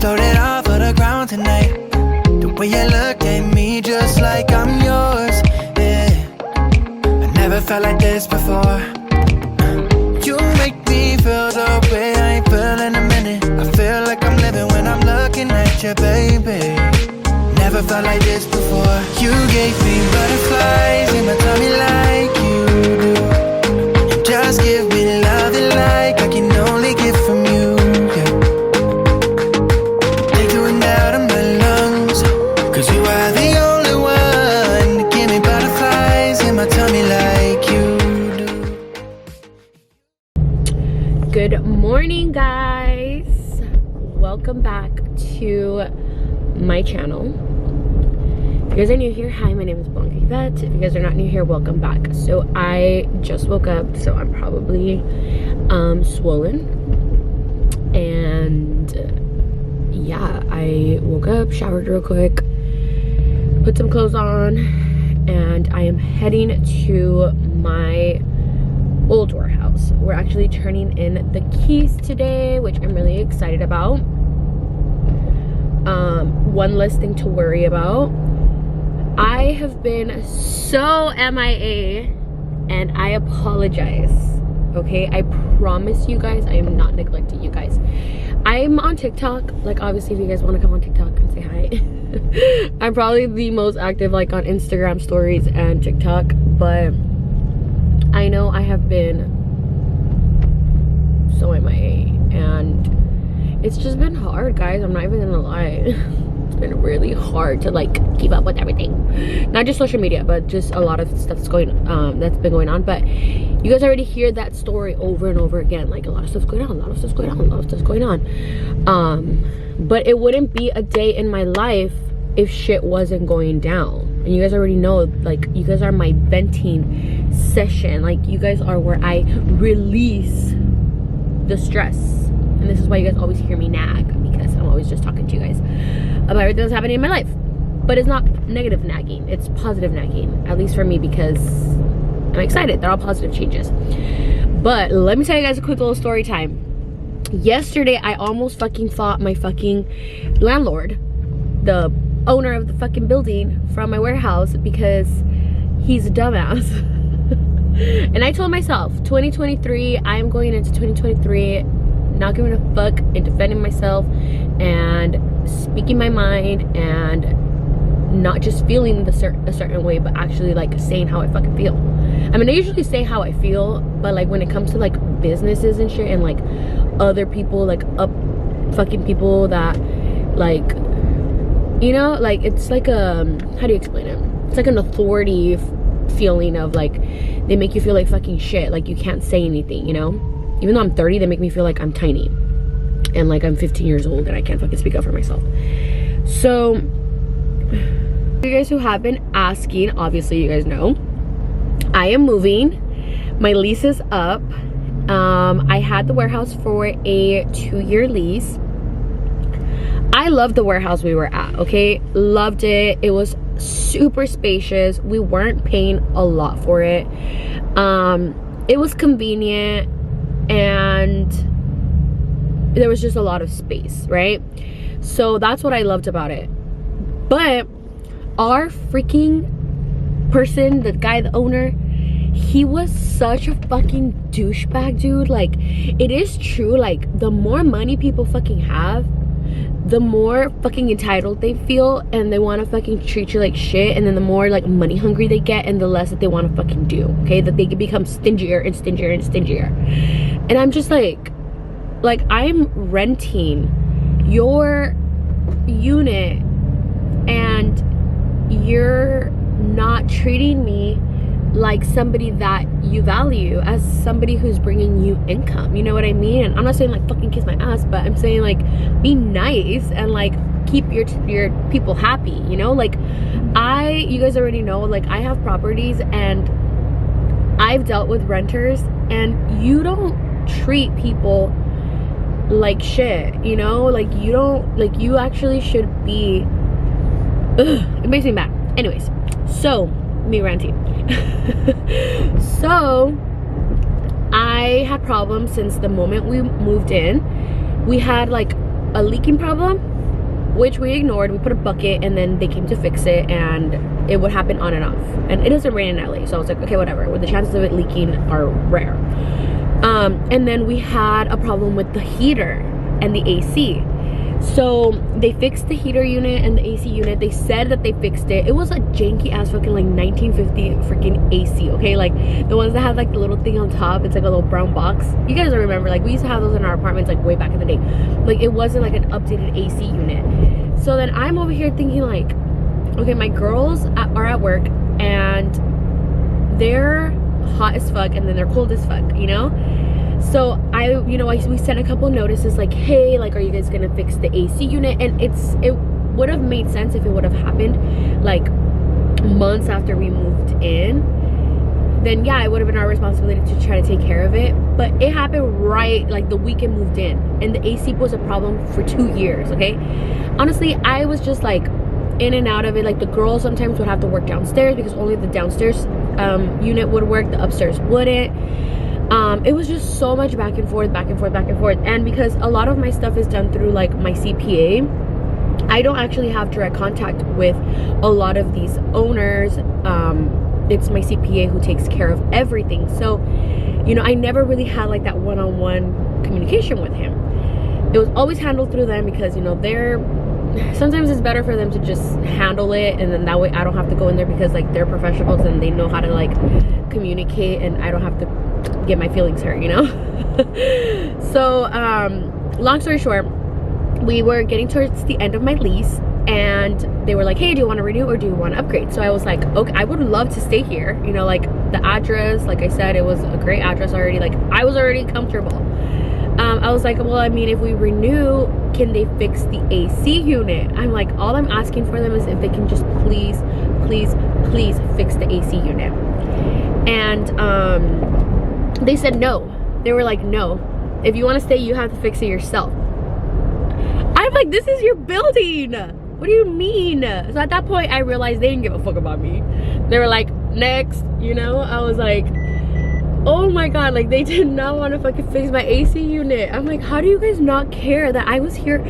floated off of the ground tonight. The way you look at me just like I'm yours, yeah. I never felt like this before. You make me feel the way I ain't feel in a minute. I feel like I'm living when I'm looking at you, baby. Never felt like this before. You gave me butterflies in my tummy like you do. You just give me love and like I can only get from you, yeah. Take the wind out of my lungs, 'cause you are the only one to give me butterflies in my tummy like you do. Good morning, guys. Welcome back to my channel. If you guys are new here, hi, my name is ACTOFFAITH. If you guys are not new here, welcome back. So I just woke up, so I'm probably swollen, and yeah, I woke up, showered real quick, put some clothes on, and I am heading to my old warehouse. We're actually turning in the keys today, which I'm really excited about. One less thing to worry about. I have been so MIA, and I apologize, okay? I promise you guys I am not neglecting you guys. I'm on TikTok. Like, obviously, if you guys want to come on TikTok and say hi. I'm probably the most active, like, on Instagram stories and TikTok, but I know I have been so MIA, and it's just been hard, guys. I'm not even gonna lie. It's been really hard to like keep up with everything, not just social media, but just a lot of stuff that's been going on. But you guys already hear that story over and over again, like a lot of stuff's going on, a lot of stuff's going on, a lot of stuff's going on. But it wouldn't be a day in my life if shit wasn't going down. And you guys already know, like, you guys are my venting session. Like, you guys are where I release the stress. And this is why you guys always hear me nag, because I'm always just talking to you guys about everything that's happening in my life. But it's not negative nagging, it's positive nagging, at least for me, because I'm excited. They're all positive changes. But let me tell you guys a quick little story time. Yesterday, I almost fucking fought my fucking landlord, the owner of the fucking building from my warehouse, because he's a dumbass. And I told myself, 2023, I'm going into 2023 not giving a fuck and defending myself and speaking my mind and not just feeling a certain way, but actually like saying how I fucking feel. I mean, I usually say how I feel, but like when it comes to like businesses and shit and like other people, like up fucking people that like, you know, like it's like a, how do you explain it? It's like an authority feeling of like, they make you feel like fucking shit, like you can't say anything, you know? Even though I'm 30, they make me feel like I'm tiny and like I'm 15 years old and I can't fucking speak up for myself. So, you guys who have been asking, obviously you guys know, I am moving. My lease is up. I had the warehouse for a 2-year lease. I loved the warehouse we were at, okay? Loved it. It was super spacious. We weren't paying a lot for it. It was convenient, and there was just a lot of space, right? So that's what I loved about it. But our freaking person, the guy, the owner, he was such a fucking douchebag, dude. Like, it is true, like, the more money people fucking have, the more fucking entitled they feel, and they want to fucking treat you like shit. And then the more like money hungry they get, and the less that they want to fucking do, okay? That they can become stingier and stingier and stingier. And I'm just like I'm renting your unit and you're not treating me like somebody that you value, as somebody who's bringing you income, you know what I mean? And I'm not saying like fucking kiss my ass, but I'm saying like be nice and like keep your people happy, you know? Like you guys already know, like I have properties and I've dealt with renters, and you don't treat people like shit, you know? Like you don't, like you actually should be, it makes me mad. Anyways, so me ranting. So had problems since the moment we moved in. We had like a leaking problem which we ignored. We put a bucket, and then they came to fix it, and it would happen on and off. And it doesn't rain in LA, so I was like, okay, whatever. Well, the chances of it leaking are rare. And then we had a problem with the heater and the AC. So they fixed the heater unit and the AC unit. They said that they fixed it. It was a janky ass fucking like 1950 freaking AC, okay? Like the ones that have like the little thing on top. It's like a little brown box. You guys remember, like we used to have those in our apartments like way back in the day. Like it wasn't like an updated AC unit. So then I'm over here thinking like, okay, my girls are at work and they're hot as fuck and then they're cold as fuck, you know? So we sent a couple notices like, hey, like, are you guys gonna fix the AC unit? And it would have made sense if it would have happened like months after we moved in. Then yeah, it would have been our responsibility to try to take care of it. But it happened right like the week it moved in, and the AC was a problem for 2 years. Okay, honestly, I was just like in and out of it. Like the girls sometimes would have to work downstairs because only the downstairs unit would work, the upstairs wouldn't. It was just so much back and forth. And because a lot of my stuff is done through like my CPA, I don't actually have direct contact with a lot of these owners. It's my CPA who takes care of everything. So, you know, I never really had like that one-on-one communication with him. It was always handled through them because, you know, sometimes it's better for them to just handle it, and then that way I don't have to go in there because like they're professionals and they know how to like communicate, and I don't have to get my feelings hurt, you know? So long story short, we were getting towards the end of my lease, and they were like, hey, do you want to renew or do you want to upgrade? So I was like, okay, I would love to stay here, you know, like the address, like I said, it was a great address already, like I was already comfortable. I was like, well, I mean, if we renew, can they fix the AC unit? I'm like, all I'm asking for them is if they can just please fix the AC unit. And they said no. They were like, no, if you want to stay, you have to fix it yourself. I'm like, this is your building, what do you mean? So at that point I realized they didn't give a fuck about me. They were like, next, you know? I was like, oh my god, like they did not want to fucking fix my AC unit. I'm like, how do you guys not care that I was here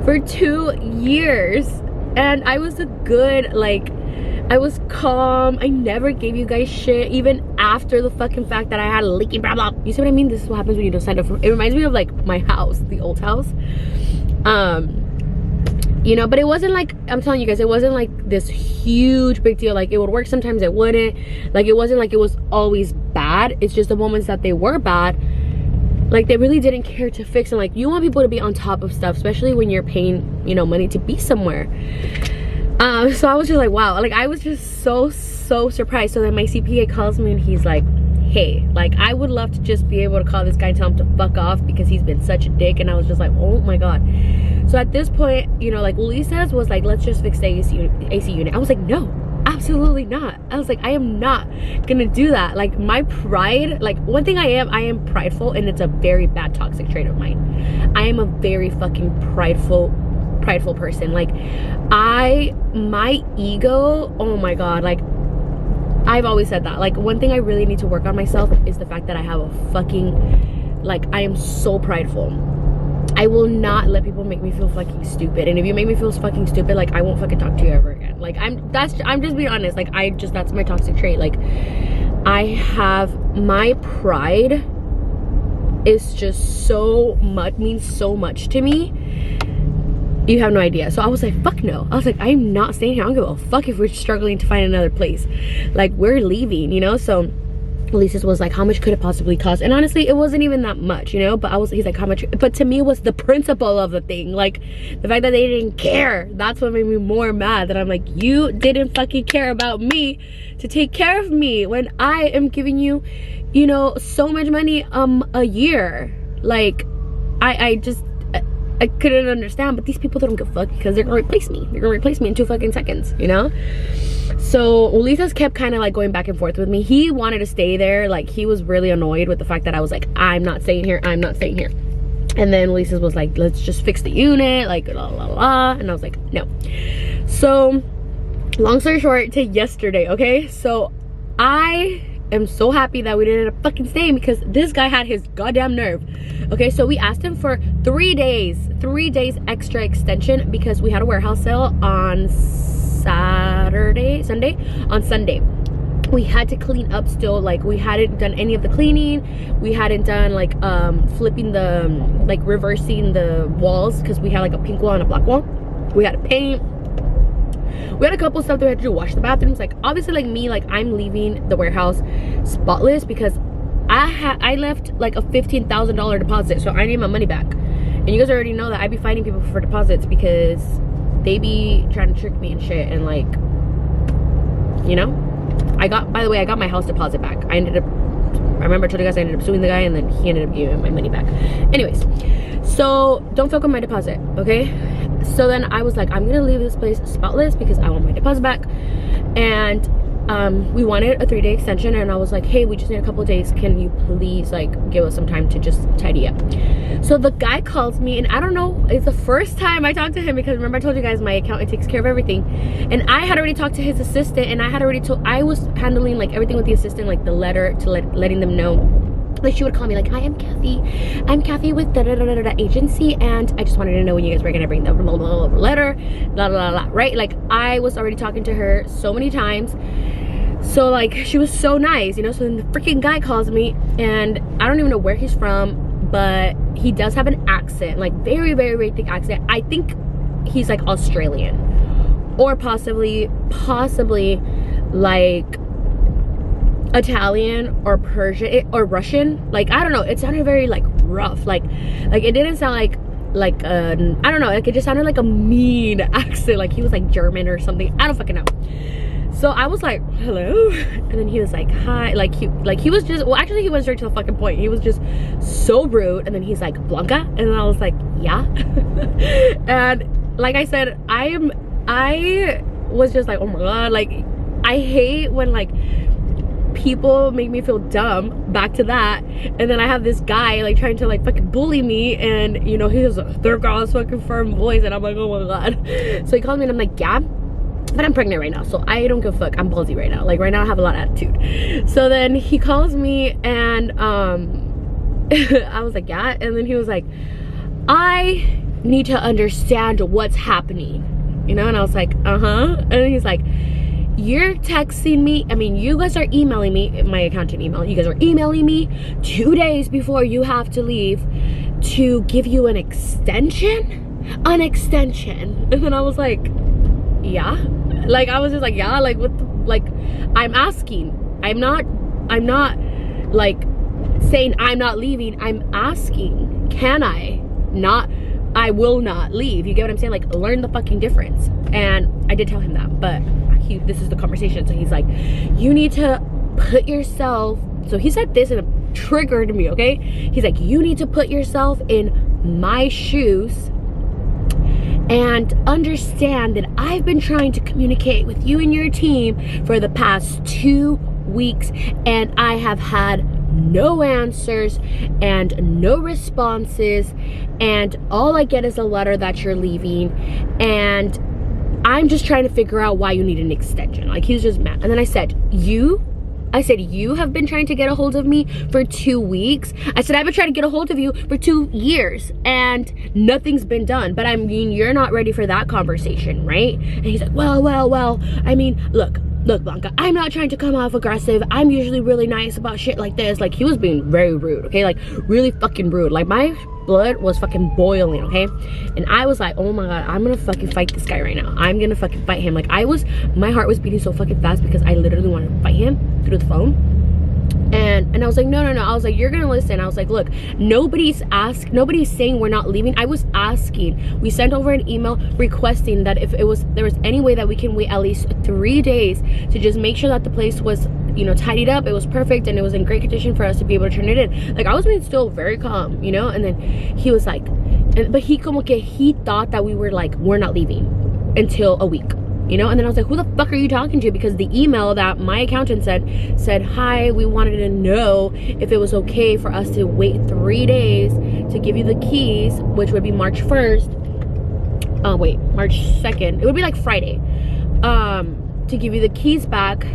for 2 years and I was a good, like, I was calm, I never gave you guys shit even after the fucking fact that I had a leaking blah blah. You see what I mean? This is what happens when you don't sign up for it. Reminds me of like my house, the old house. You know, but it wasn't like, I'm telling you guys, it wasn't like this huge big deal. Like it would work sometimes, it wouldn't. Like it wasn't like it was always bad. It's just the moments that they were bad, like they really didn't care to fix. And like, you want people to be on top of stuff, especially when you're paying, you know, money to be somewhere. So I was just like, wow, like I was just so surprised. So then my CPA calls me and he's like, hey, like I would love to just be able to call this guy and tell him to fuck off because he's been such a dick. And I was just like, oh my god. So at this point, you know, like Lisa's was like, let's just fix the AC unit. I was like, no, absolutely not. I was like, I am not gonna do that. Like my pride, like one thing I am prideful, and it's a very bad toxic trait of mine. I am a very fucking prideful person. Like my ego, oh my god, like I've always said that. Like one thing I really need to work on myself is the fact that I have a fucking, like I am so prideful. I will not let people make me feel fucking stupid. And if you make me feel fucking stupid, like I won't fucking talk to you ever again. Like I'm just being honest. Like that's my toxic trait. Like I have, my pride is just so much, means so much to me. You have no idea. So I was like, fuck no. I was like, I'm not staying here. I don't give a fuck if we're struggling to find another place. Like we're leaving, you know? So Lisa's was like, how much could it possibly cost? And honestly, it wasn't even that much, you know? But he's like, how much? But to me, it was the principle of the thing. Like the fact that they didn't care. That's what made me more mad. That I'm like, you didn't fucking care about me to take care of me when I am giving you, you know, so much money a year. Like I couldn't understand. But these people don't give a fuck because they're gonna replace me. They're gonna replace me in 2 fucking seconds, you know? So Ulises kept kind of like going back and forth with me. He wanted to stay there. Like he was really annoyed with the fact that I was like, I'm not staying here, I'm not staying here. And then Ulises was like, let's just fix the unit, like la la la. And I was like, no. So long story short, to yesterday, okay? So I am so happy that we didn't end up fucking staying because this guy had his goddamn nerve. Okay, so we asked him for 3 days extra extension because we had a warehouse sale on Sunday. We had to clean up still. Like, we hadn't done any of the cleaning. We hadn't done like flipping the, like reversing the walls because we had like a pink wall and a black wall. We had to paint. We had a couple stuff that we had to do, wash the bathrooms. Like, obviously, like me, like I'm leaving the warehouse spotless because I left like a $15,000 deposit, so I need my money back. And you guys already know that I be fighting people for deposits because they be trying to trick me and shit. And like, you know, by the way, I got my house deposit back. I remember I told you guys I ended up suing the guy, and then he ended up giving my money back. Anyways, so don't fuck with my deposit, okay? So then I was like, I'm gonna leave this place spotless because I want my deposit back. And we wanted a 3-day extension, and I was like, hey, we just need a couple of days, can you please like give us some time to just tidy up? So the guy calls me, and I don't know, it's the first time I talked to him because remember I told you guys my accountant takes care of everything, and I had already talked to his assistant, and I was handling like everything with the assistant, like the letter to letting them know. Like, she would call me like, hi, I'm Kathy with da agency, and I just wanted to know when you guys were gonna bring the blah, blah, blah, letter, blah, blah, blah, right? Like, I was already talking to her so many times. So like, she was so nice, you know? So then the freaking guy calls me, and I don't even know where he's from, but he does have an accent, like very, very, very thick accent. I think he's like Australian, or possibly like Italian or Persian or Russian. Like, I don't know, it sounded very like rough, like it didn't sound like I don't know, like it just sounded like a mean accent, like he was like German or something. I don't fucking know. So I was like, hello, and then he was like, hi, like he was just, well, actually he went straight to the fucking point. He was just so rude. And then he's like, Blanca, and then I was like, yeah. And like I said, I was just like, oh my god, like I hate when like people make me feel dumb, back to that. And then I have this guy like trying to like fucking bully me, and you know, he has a third girl's fucking firm voice, and I'm like, oh my god. So he called me, and I'm like, yeah, but I'm pregnant right now, so I don't give a fuck. I'm ballsy right now. Like right now I have a lot of attitude. So then he calls me, and I was like, yeah. And then he was like, I need to understand what's happening, you know? And I was like, uh-huh. And then he's like, you're texting me, I mean, you guys are emailing me, my accountant email, you guys are emailing me 2 days before you have to leave to give you an extension. And then I was like, yeah. Like, I was just like, yeah, like what the, like, I'm asking, I'm not like saying I'm not leaving, I'm asking, can I not, I will not leave, you get what I'm saying? Like, learn the fucking difference. And I did tell him that, but this is the conversation. So he's like, you need to put yourself, so he said this and it triggered me, okay? He's like, you need to put yourself in my shoes and understand that I've been trying to communicate with you and your team for the past 2 weeks, and I have had no answers and no responses, and all I get is a letter that you're leaving, and I'm just trying to figure out why you need an extension. Like, he was just mad. And then I said, you have been trying to get a hold of me for 2 weeks. I said, I've been trying to get a hold of you for 2 years and nothing's been done. But I mean, you're not ready for that conversation, right? And he's like, well, I mean, look, Blanca, I'm not trying to come off aggressive. I'm usually really nice about shit like this. Like, he was being very rude, okay? Like, really fucking rude. Like, my blood was fucking boiling, okay? And I was like, oh my god, I'm gonna fucking fight this guy right now. I'm gonna fucking fight him. Like, my heart was beating so fucking fast because I literally wanted to fight him through the phone. And I was like, no. I was like, you're gonna listen. I was like, look, nobody's saying we're not leaving. I was asking. We sent over an email requesting that if there was any way that we can wait at least 3 days to just make sure that the place was, you know, tidied up, it was perfect, and it was in great condition for us to be able to turn it in. Like, I was being still very calm, you know. And then he was like, but he thought that we were like, we're not leaving until a week, you know. And then I was like, who the fuck are you talking to? Because the email that my accountant said, hi, we wanted to know if it was okay for us to wait 3 days to give you the keys, which would be March 1st. March 2nd. It would be like Friday. To give you the keys back,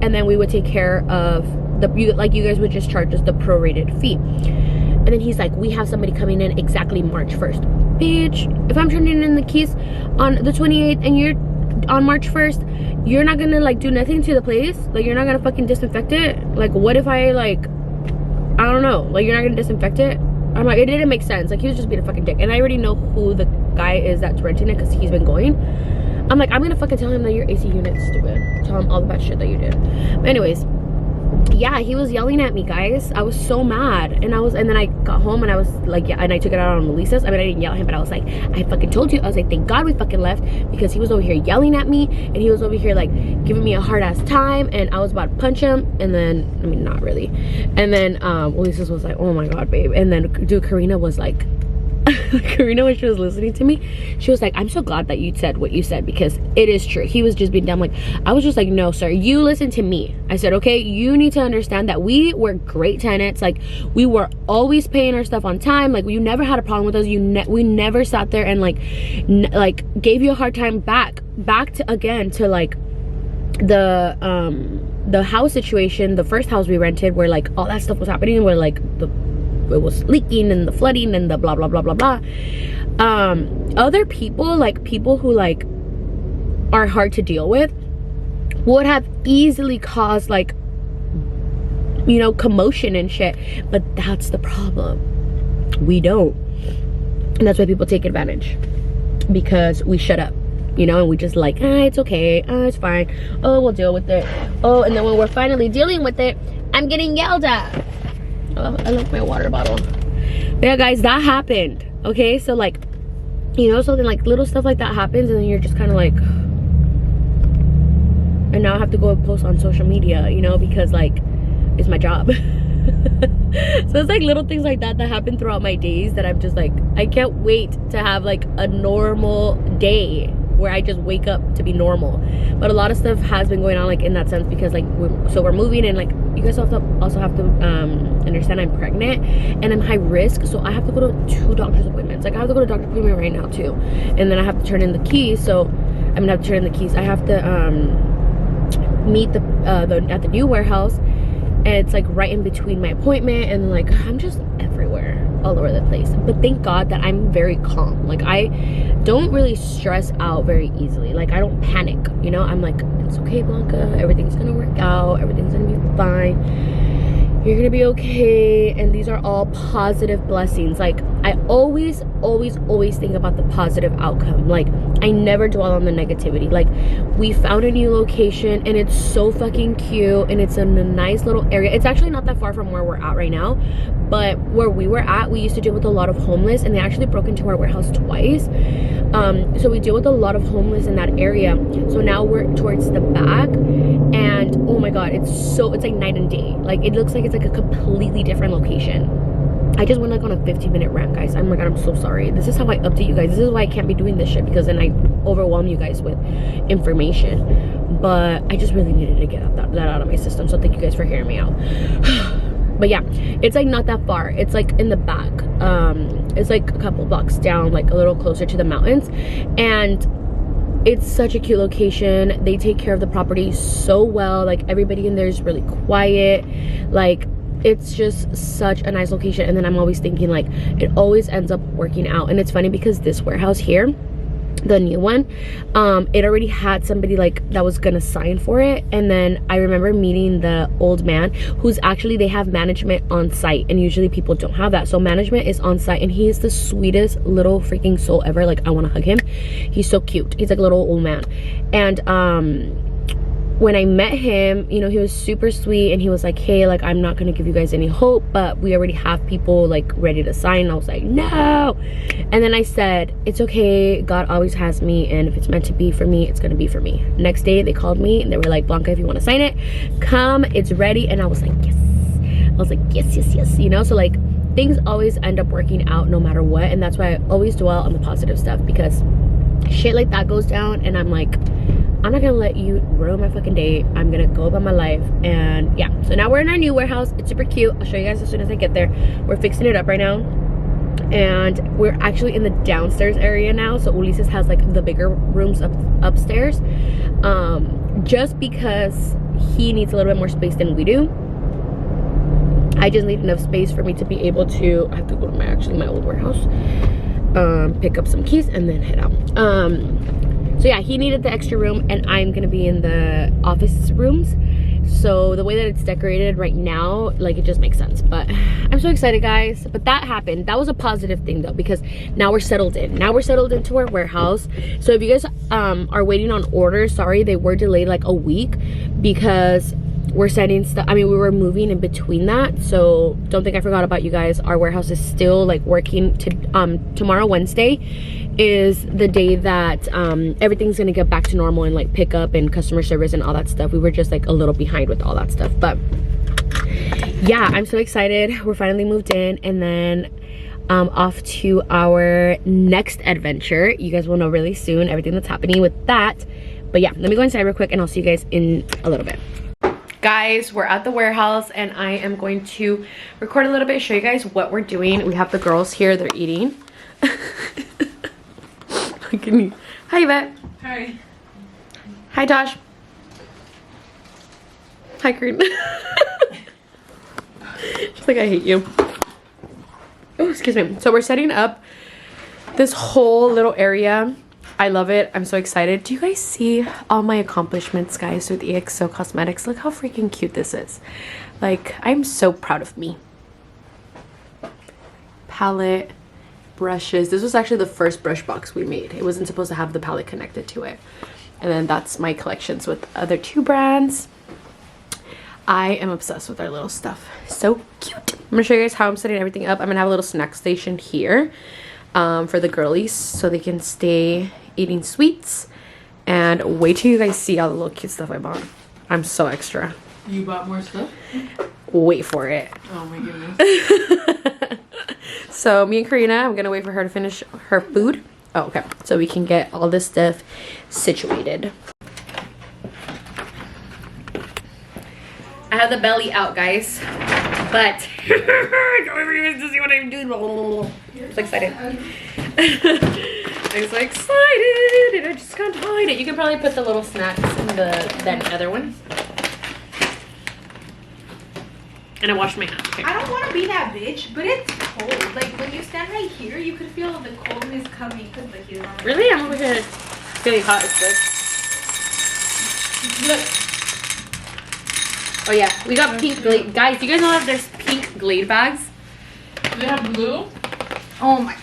and then we would take care of like you guys would just charge us the prorated fee. And then he's like, we have somebody coming in exactly March 1st. Bitch, if I'm turning in the keys on the 28th and you're on March 1st, you're not gonna like do nothing to the place? Like, you're not gonna fucking disinfect it? Like, what if I like, I don't know, like, you're not gonna disinfect it? I'm like, it didn't make sense. Like, he was just being a fucking dick. And I already know who the guy is that's renting it because he's been going. I'm like, I'm gonna fucking tell him that your AC unit's stupid. Tell him all the bad shit that you did. But anyways, yeah, he was yelling at me, guys. I was so mad. And then I got home and I was like, yeah, and I took it out on Melissa's. I mean, I didn't yell at him, but I was like, I fucking told you. I was like, thank God we fucking left, because he was over here yelling at me and he was over here like giving me a hard ass time, and I was about to punch him. And then, I mean, not really. And then Melissa's was like, oh my God, babe. And then dude, Karina was like, Karina, when she was listening to me, she was like, I'm so glad that you said what you said, because it is true. He was just being dumb. Like, I was just like, no sir, you listen to me. I said, okay, you need to understand that we were great tenants. Like, we were always paying our stuff on time. Like, you never had a problem with us. We never sat there and like gave you a hard time back to again to like the house situation, the first house we rented, where like all that stuff was happening, where like it was leaking and the flooding and the blah blah blah blah blah. Other people, like people who like are hard to deal with, would have easily caused like, you know, commotion and shit. But that's the problem, we don't. And that's why people take advantage, because we shut up, you know, and we just like, it's okay, it's fine, oh, we'll deal with it. Oh, and then when we're finally dealing with it, I'm getting yelled at. I left my water bottle. But yeah, guys, that happened. Okay, so like, you know, something like little stuff like that happens, and then you're just kind of like, and now I have to go and post on social media, you know, because like it's my job. So it's like little things like that happen throughout my days that I'm just like, I can't wait to have like a normal day where I just wake up to be normal. But a lot of stuff has been going on like in that sense, because like we're moving, and like you guys also have to understand I'm pregnant and I'm high risk, so I have to go to 2 doctor's appointments. Like, I have to go to doctor's appointment right now too, and then I have to turn in the keys. So I'm gonna have to turn in the keys. I have to meet at the new warehouse, and it's like right in between my appointment, and like I'm just everywhere, all over the place. But thank God that I'm very calm. Like, I don't really stress out very easily. Like, I don't panic, you know. I'm like, it's okay, Blanca, everything's gonna work out, everything's gonna be fine, you're gonna be okay. And these are all positive blessings. Like, I always think about the positive outcome. Like, I never dwell on the negativity. Like, we found a new location and it's so fucking cute, and it's in a nice little area. It's actually not that far from where we're at right now, but where we were at, we used to deal with a lot of homeless, and they actually broke into our warehouse twice. So we deal with a lot of homeless in that area. So now we're towards the back, and oh my God, it's like night and day. Like, it looks like it's like a completely different location. I just went like on a 15-minute rant, guys. Oh my God, I'm so sorry. This is how I update you guys. This is why I can't be doing this shit, because then I overwhelm you guys with information. But I just really needed to get that out of my system. So thank you guys for hearing me out. But yeah, it's like not that far. It's like in the back. It's like a couple blocks down, like a little closer to the mountains. And it's such a cute location. They take care of the property so well. Like, everybody in there is really quiet. Like, it's just such a nice location. And then I'm always thinking, like, it always ends up working out. And it's funny because this warehouse here, the new one, it already had somebody like that was gonna sign for it. And then I remember meeting the old man, who's actually, they have management on site, and usually people don't have that. So management is on site, and he is the sweetest little freaking soul ever. Like, I want to hug him. He's so cute. He's like a little old man. And when I met him, you know, he was super sweet, and he was like, hey, like, I'm not gonna give you guys any hope, but we already have people like ready to sign. And I was like, no. And then I said, it's okay, God always has me, and if it's meant to be for me, it's gonna be for me. Next day they called me and they were like, Blanca, if you want to sign it, come, it's ready. And I was like, yes. I was like, yes, you know. So like, things always end up working out no matter what. And that's why I always dwell on the positive stuff, because shit like that goes down and I'm like, I'm not gonna let you ruin my fucking day. I'm gonna go about my life. And yeah, so now we're in our new warehouse. It's super cute. I'll show you guys as soon as I get there. We're fixing it up right now, and we're actually in the downstairs area now. So Ulises has like the bigger rooms upstairs, just because he needs a little bit more space than we do. I just need enough space for me to be able to, I have to go to my old warehouse, pick up some keys and then head out. So yeah, he needed the extra room and I'm gonna be in the office rooms. So the way that it's decorated right now, like, it just makes sense. But I'm so excited, guys. But that happened. That was a positive thing though, because now we're settled in. Now we're settled into our warehouse. So if you guys are waiting on orders, sorry, they were delayed like a week because we're sending stuff. I mean, we were moving in between that, so don't think I forgot about you guys. Our warehouse is still like working to tomorrow, Wednesday, is the day that everything's gonna get back to normal and like pickup and customer service and all that stuff. We were just like a little behind with all that stuff, but yeah, I'm so excited. We're finally moved in, and then off to our next adventure. You guys will know really soon everything that's happening with that. But yeah, let me go inside real quick and I'll see you guys in a little bit. Guys, we're at the warehouse and I am going to record a little bit, show you guys what we're doing. We have the girls here, they're eating. Hi, Yvette. Hi. Hi, Tosh. Hi, Corinne. She's like, I hate you. Oh, excuse me. So we're setting up this whole little area. I love it. I'm so excited. Do you guys see all my accomplishments, guys, with EXO Cosmetics? Look how freaking cute this is. Like, I'm so proud of me. Palette, brushes. This was actually the first brush box we made. It wasn't supposed to have the palette connected to it. And then that's my collections with other 2 brands. I am obsessed with our little stuff. So cute. I'm gonna show you guys how I'm setting everything up. I'm gonna have a little snack station here for the girlies so they can stay eating sweets. And wait till you guys see all the little cute stuff I bought. I'm so extra. You bought more stuff? Wait for it. Oh my goodness. So me and Karina, I'm gonna wait for her to finish her food. Oh, okay. So we can get all this stuff situated. I have the belly out, guys, but I don't ever even to see what I'm doing. I'm so excited. I'm so excited, and I just can't hide it. You can probably put the little snacks in the other one. And I washed my hands. Okay. I don't want to be that bitch, but it's cold. Like, when you stand right here, you could feel the coldness coming because the heat on. Really? I'm over here. It's getting hot as fuck. Look. Oh yeah, we got pink Glade. Guys, do you guys know that there's pink Glade bags? Do they have blue? Oh my.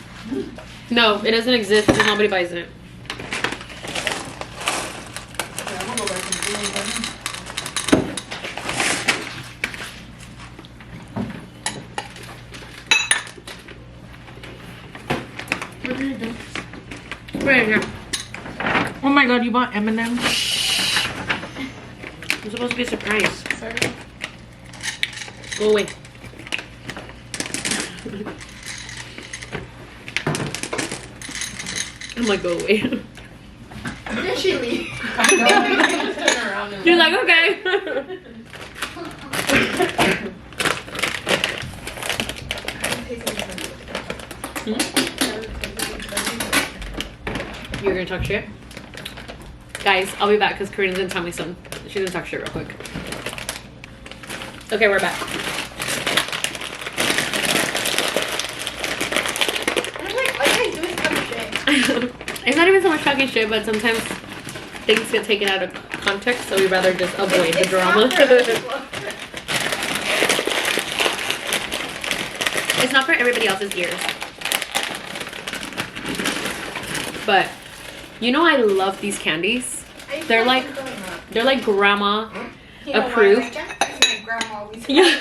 No, it doesn't exist because nobody buys it. Yeah, I'm gonna go back and do it. What did you do? Right here. Oh my god, you bought M&M's? It's supposed to be a surprise. Sorry. Go away. I'm like, go away. Did she leave? I know. Turn around and You're like, okay. You're gonna talk shit? Guys, I'll be back because Karina's gonna tell me some. She's gonna talk shit real quick. Okay, we're back. I'm like, all you guys do is come shit. It's not even so much talking shit, but sometimes things get taken out of context, so we'd rather just avoid the drama. It's not for everybody else's ears. But you know, I love these candies. They're like grandma approved. My grandma always Yeah.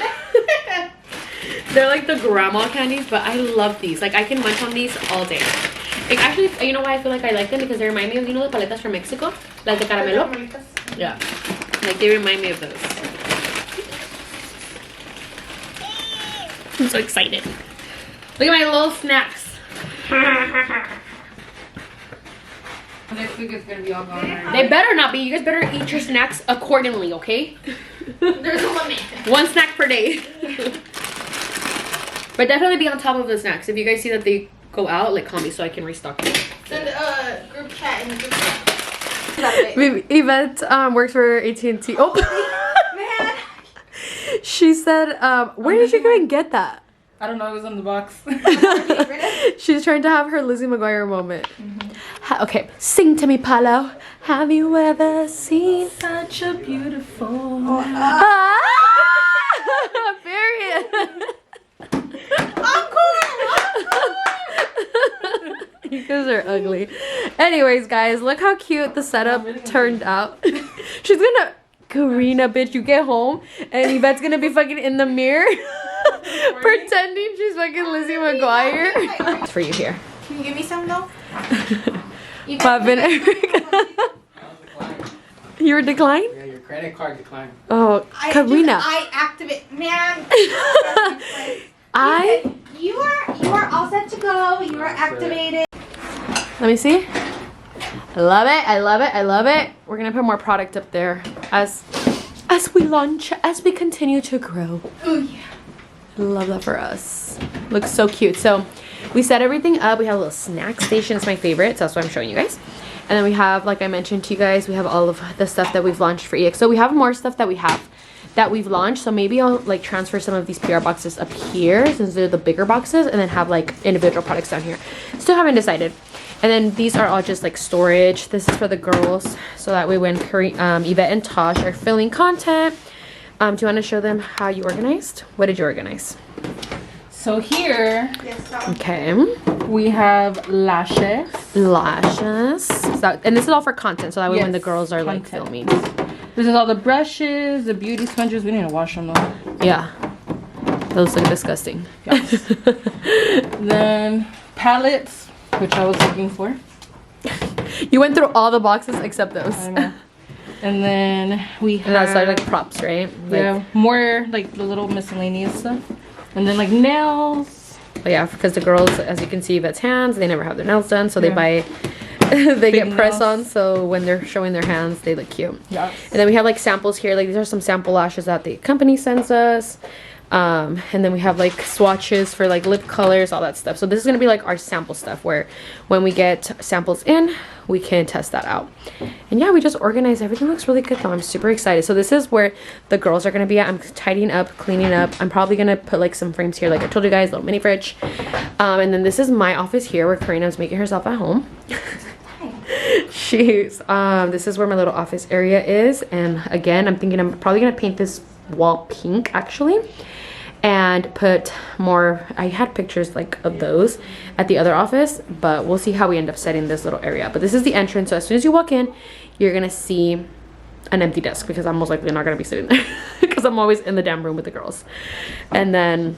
They're like the grandma candies, but I love these. Like, I can munch on these all day. Like, actually, you know why I feel like I like them? Because they remind me of, you know, the paletas from Mexico? Like the caramelo? Yeah. Like, they remind me of those. I'm so excited. Look at my little snacks. Next week it's gonna be all gone. Right? They better not be. You guys better eat your snacks accordingly, okay? There's a limit. 1 snack per day. But definitely be on top of the snacks. If you guys see that they go out, like, call me so I can restock them. Send a group chat in the group chat. Yvette works for AT&T. Oh, Man. She said, where did you go and get that? I don't know, it was in the box. She's trying to have her Lizzie McGuire moment. Okay, sing to me, Paulo. Have you ever seen Such a beautiful period. You guys are ugly. Anyways, guys, look how cute the setup turned out. She's gonna, Karina, bitch, you get home and Yvette's gonna be fucking in the mirror pretending she's fucking Lizzie McGuire. It's for you here. Can you give me some though? Pavin, you were declined? Yeah, your credit card declined. Oh, Karina. I activate, man. You are all set to go. You are activated. Let me see. I love it. I love it. I love it. We're gonna put more product up there as we launch, as we continue to grow. Oh yeah. Love that for us. Looks so cute. So we set everything up. We have a little snack station. It's my favorite, so that's what I'm showing you guys. And then we have, like I mentioned to you guys, we have all of the stuff that we've launched for EX. So we have more stuff that we've launched. So maybe I'll like transfer some of these PR boxes up here since they're the bigger boxes, and then have like individual products down here. Still haven't decided. And then these are all just like storage. This is for the girls, so that way when Yvette and Tosh are filling content, do you want to show them how you organized? What did you organize? So here Okay. we have lashes. Lashes. So, and this is all for content, so that way when the girls are like content. filming. This is all the brushes, the beauty sponges. We need to wash them though. Yeah. Those look disgusting. Yes. Then palettes, which I was looking for. You went through all the boxes except those. I know. And then we have And that's like props, right? yeah, more like the little miscellaneous stuff. And then like nails. But yeah, because the girls, as you can see, Yvette's hands, they never have their nails done, so they buy, they get press on, so when they're showing their hands, they look cute. Yes. And then we have like samples here, like these are some sample lashes that the company sends us. And then we have like swatches for like lip colors, all that stuff. So this is gonna be like our sample stuff, where when we get samples in, we can test that out. And yeah, we just organized. Everything looks really good though. I'm super excited. So this is where the girls are gonna be at. I'm tidying up, cleaning up. I'm probably gonna put like some frames here, like I told you guys, little mini fridge. And then this is my office here, where Karina's making herself at home. She's this is where my little office area is. And again, I'm thinking I'm probably gonna paint this wall pink actually, and put more, I had pictures like of those at the other office, but we'll see how we end up setting this little area. But this is the entrance, so as soon as you walk in, you're gonna see an empty desk, because I'm most likely not gonna be sitting there because I'm always in the damn room with the girls. And then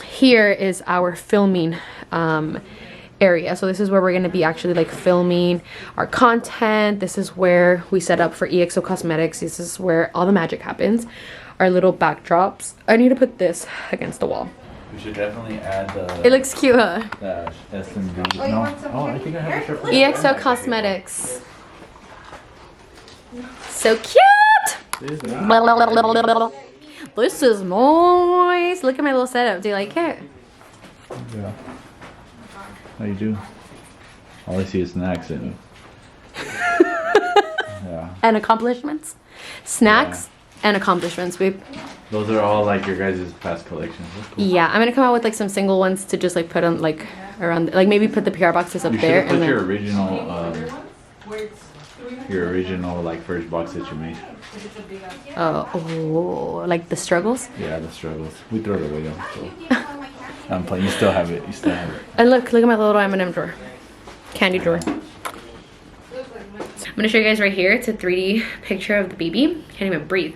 here is our filming area. So this is where we're going to be actually like filming our content. This is where we set up for EXO Cosmetics. This is where all the magic happens. Our little backdrops. I need to put this against the wall. We should definitely add the. It looks cute, huh? The SMB. No. Oh, I think I have a shirt. EXO Cosmetics. So cute! This is nice. Look at my little setup. Do you like it? Yeah. How you do? All I see is snacks and. Yeah. And accomplishments. Snacks and accomplishments, babe. Those are all like your guys' past collections. That's cool. Yeah, I'm gonna come out with like some single ones to just like put on like around, like maybe put the PR boxes up You there. should And put then your original like first box that you made. oh, like the struggles. Yeah, the struggles. We throw it away though. So. I'm playing. You still have it. You still have it. And look at my little M&M drawer, candy drawer. I'm gonna show you guys right here. It's a 3D picture of the baby. Can't even breathe.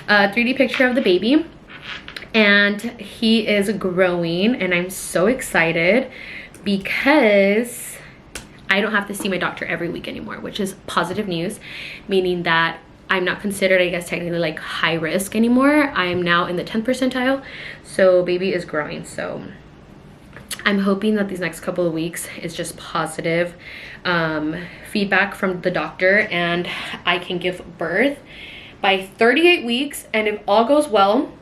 3D picture of the baby, and he is growing, and I'm so excited because I don't have to see my doctor every week anymore, which is positive news, meaning that I'm not considered, I guess, technically like high risk anymore. I am now in the 10th percentile, so baby is growing. So I'm hoping that these next couple of weeks is just positive feedback from the doctor, and I can give birth by 38 weeks. And if all goes well,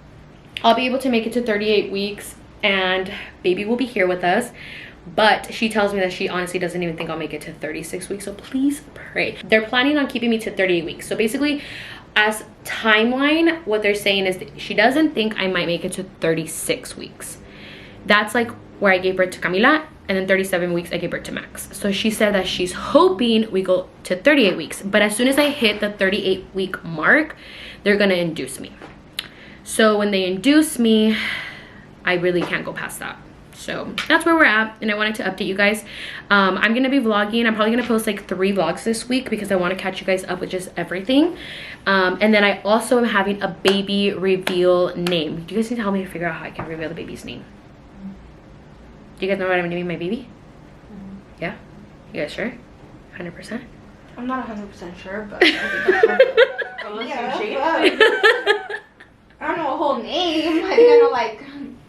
I'll be able to make it to 38 weeks and baby will be here with us. but she tells me that she honestly doesn't even think I'll make it to 36 weeks. So please pray. They're planning on keeping me to 38 weeks. So basically, as timeline, what they're saying is that she doesn't think I might make it to 36 weeks. That's like where I gave birth to Camila, and then 37 weeks I gave birth to Max. So she said that she's hoping we go to 38 weeks, but as soon as I hit the 38 week mark, they're gonna induce me. So when they induce me, I really can't go past that. So that's where we're at, and I wanted to update you guys. I'm gonna be vlogging. I'm probably gonna post like 3 vlogs this week because I want to catch you guys up with just everything. And then I also am having a baby reveal name. Do you guys need to help me to figure out how I can reveal the baby's name? Do you guys know what I'm naming my baby? Yeah? You guys sure? 100%? I'm not 100% sure, but I think unless you change. I don't know a whole name. I think I know like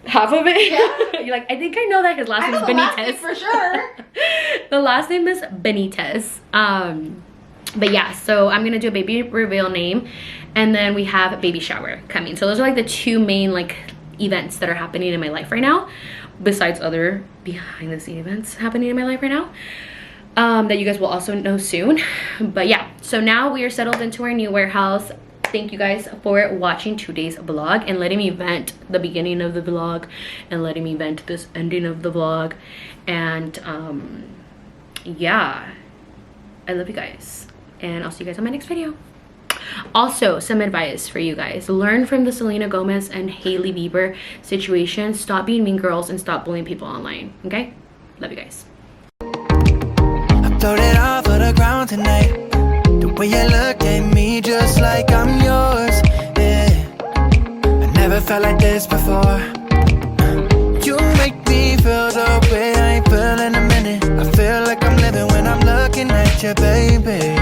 half of it? Yeah. You're like, I think I know that his last name is Benitez. Last name for sure. The last name is Benitez. But yeah, so I'm gonna do a baby reveal name, and then we have a baby shower coming. So those are like the 2 main like events that are happening in my life right now, besides other behind the scene events happening in my life right now, that you guys will also know soon. But yeah, so now we are settled into our new warehouse. Thank you guys for watching today's vlog and letting me vent the beginning of the vlog and letting me vent this ending of the vlog. And yeah, I love you guys, and I'll see you guys on my next video. Also, some advice for you guys: learn from the Selena Gomez and Hailey Bieber situation. Stop being mean girls and stop bullying people online. Okay, love you guys. I throwed it all for the ground tonight. The way you look at me just like I'm yours, yeah. I never felt like this before. You make me feel the way I ain't feel in a minute. I feel like I'm living when I'm looking at you, baby.